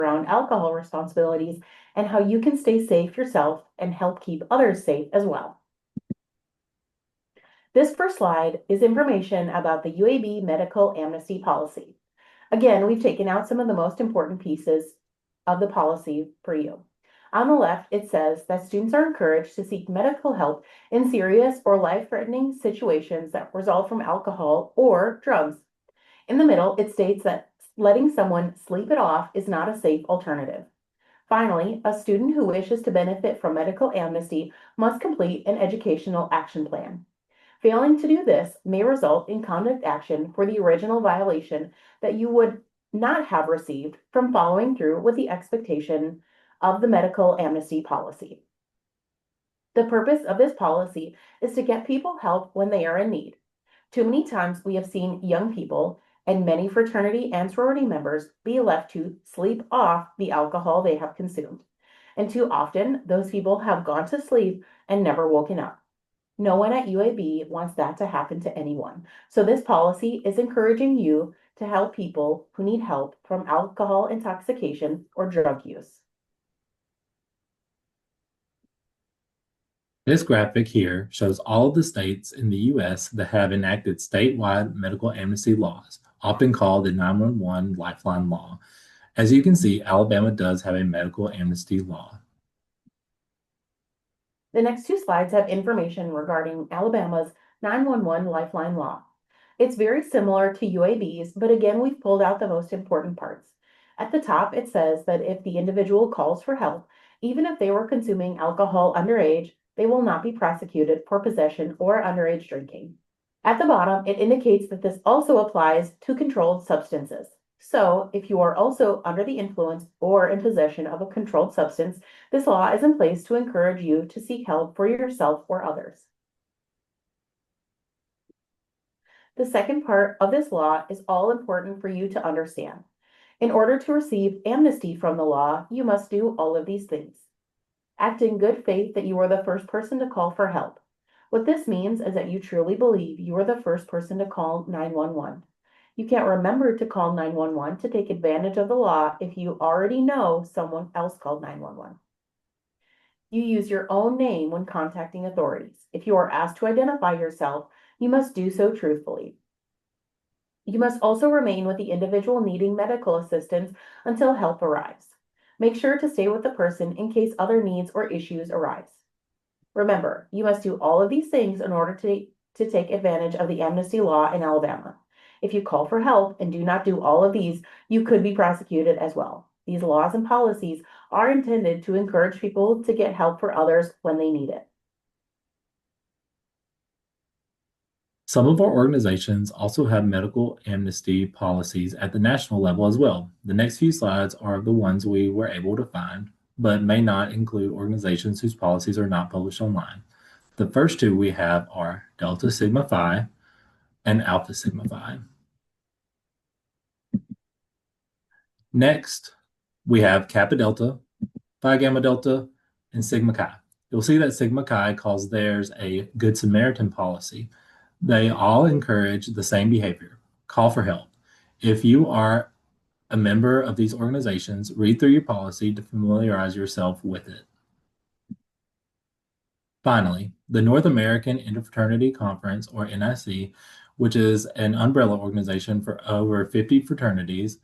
around alcohol responsibilities and how you can stay safe yourself and help keep others safe as well. This first slide is information about the UAB medical amnesty policy. Again, we've taken out some of the most important pieces of the policy for you. On the left, it says that students are encouraged to seek medical help in serious or life-threatening situations that result from alcohol or drugs. In the middle, it states that letting someone sleep it off is not a safe alternative. Finally, a student who wishes to benefit from medical amnesty must complete an educational action plan. Failing to do this may result in conduct action for the original violation that you would not have received from following through with the expectation of the medical amnesty policy. The purpose of this policy is to get people help when they are in need. Too many times we have seen young people and many fraternity and sorority members be left to sleep off the alcohol they have consumed. And too often, those people have gone to sleep and never woken up. No one at UAB wants that to happen to anyone. So this policy is encouraging you to help people who need help from alcohol intoxication or drug use. This graphic here shows all of the states in the U.S. that have enacted statewide medical amnesty laws, often called the 911 Lifeline Law. As you can see, Alabama does have a medical amnesty law. The next two slides have information regarding Alabama's 911 Lifeline Law. It's very similar to UAB's, but again, we've pulled out the most important parts. At the top, it says that if the individual calls for help, even if they were consuming alcohol underage, they will not be prosecuted for possession or underage drinking. At the bottom, it indicates that this also applies to controlled substances. So, if you are also under the influence or in possession of a controlled substance, this law is in place to encourage you to seek help for yourself or others. The second part of this law is all important for you to understand. In order to receive amnesty from the law, you must do all of these things. Act in good faith that you are the first person to call for help. What this means is that you truly believe you are the first person to call 911. You can't remember to call 911 to take advantage of the law if you already know someone else called 911. You use your own name when contacting authorities. If you are asked to identify yourself, you must do so truthfully. You must also remain with the individual needing medical assistance until help arrives. Make sure to stay with the person in case other needs or issues arise. Remember, you must do all of these things in order to take advantage of the amnesty law in Alabama. If you call for help and do not do all of these, you could be prosecuted as well. These laws and policies are intended to encourage people to get help for others when they need it. Some of our organizations also have medical amnesty policies at the national level as well. The next few slides are the ones we were able to find, but may not include organizations whose policies are not published online. The first two we have are Delta Sigma Phi and Alpha Sigma Phi. Next, we have Kappa Delta, Phi Gamma Delta, and Sigma Chi. You'll see that Sigma Chi calls theirs a Good Samaritan policy. They all encourage the same behavior, call for help. If you are a member of these organizations, read through your policy to familiarize yourself with it. Finally, the North American Interfraternity Conference, or NIC, which is an umbrella organization for over 50 fraternities,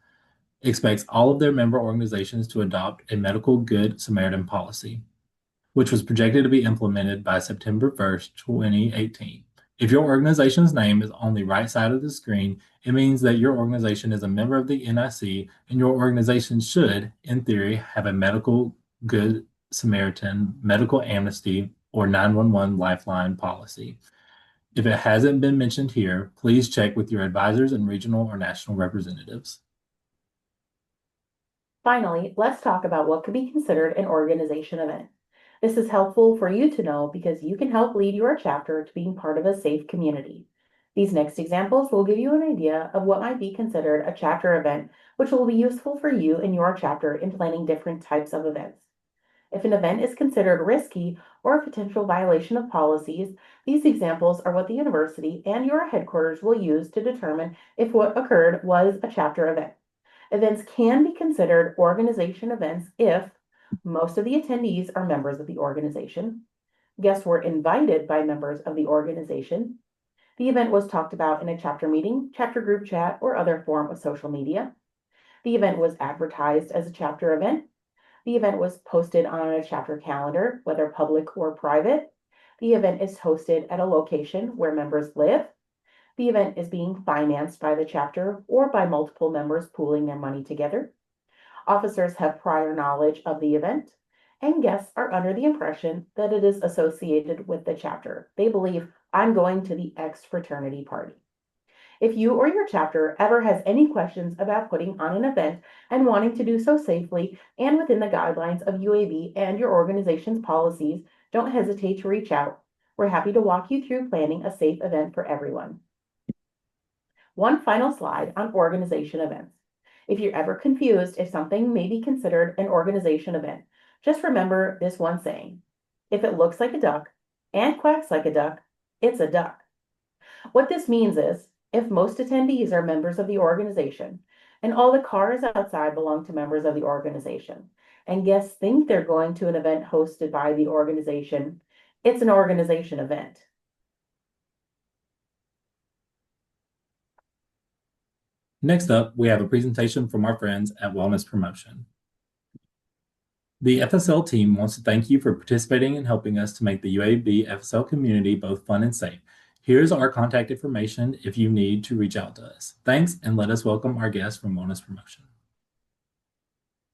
expects all of their member organizations to adopt a medical Good Samaritan policy, which was projected to be implemented by September 1st, 2018. If your organization's name is on the right side of the screen, it means that your organization is a member of the NIC, and your organization should, in theory, have a medical Good Samaritan, medical amnesty, or 911 lifeline policy. If it hasn't been mentioned here, please check with your advisors and regional or national representatives. Finally, let's talk about what could be considered an organization event. This is helpful for you to know because you can help lead your chapter to being part of a safe community. These next examples will give you an idea of what might be considered a chapter event, which will be useful for you and your chapter in planning different types of events. If an event is considered risky or a potential violation of policies, these examples are what the university and your headquarters will use to determine if what occurred was a chapter event. Events can be considered organization events if most of the attendees are members of the organization, guests were invited by members of the organization, the event was talked about in a chapter meeting, chapter group chat, or other form of social media, the event was advertised as a chapter event, the event was posted on a chapter calendar, whether public or private, the event is hosted at a location where members live, the event is being financed by the chapter or by multiple members pooling their money together. Officers have prior knowledge of the event, and guests are under the impression that it is associated with the chapter. They believe, I'm going to the X fraternity party. If you or your chapter ever has any questions about putting on an event and wanting to do so safely and within the guidelines of UAB and your organization's policies, don't hesitate to reach out. We're happy to walk you through planning a safe event for everyone. One final slide on organization events. If you're ever confused if something may be considered an organization event, just remember this one saying: if it looks like a duck and quacks like a duck, it's a duck. What this means is, if most attendees are members of the organization and all the cars outside belong to members of the organization, and guests think they're going to an event hosted by the organization, it's an organization event. Next up, we have a presentation from our friends at Wellness Promotion. The FSL team wants to thank you for participating and helping us to make the UAB FSL community both fun and safe. Here's our contact information if you need to reach out to us. Thanks, and let us welcome our guests from Wellness Promotion.